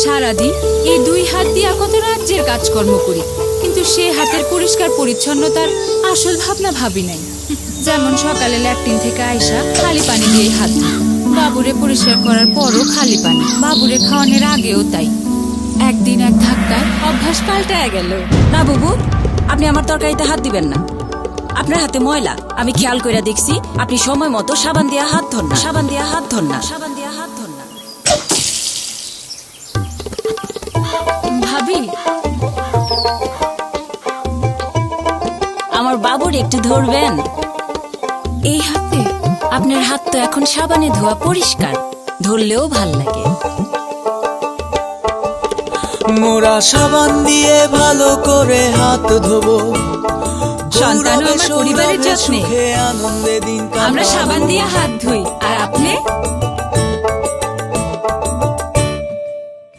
সারাদিন এই দুই হাত দিয়া কত রাজ্যের কাজকর্ম করি, কিন্তু সে হাতের পরিষ্কার পরিচ্ছন্নতার আসল ভাবনা ভাবি নাই। যেমন সকালে ল্যাট্রিন থেকে আইসা খালি পানি দিয়ে হাত ধুই, বাবুরে পরিষ্কার করার পরও খালি পানি, বাবুরে খাওয়ানোর আগেও তাই। একদিন এক ধাক্কায় অভ্যাস পাল্টায় গেল। না বুবু, আপনি আমার তরকারিতে হাত দিবেন না। আপনার হাতে ময়লা, আমি খেয়াল করে দেখছি। আপনি সময় মতো সাবান দিয়া হাত ধর না, সাবান দিয়া হাত ধর না, সাবান দিয়া হাত ধর না। ভাবি, আমার বাবুর একটু ধরবেন। এই হাতে? আপনার হাত তো এখন সাবানে ধোয়া পরিষ্কার, ধরলেও ভাল লাগে। মোরা সাবান দিয়ে ভালো করে হাত ধোবো, সন্তান আমার পরিবারের যত্নে আনন্দে দিন আমরা সাবান দিয়ে হাত ধুই, আর আপনি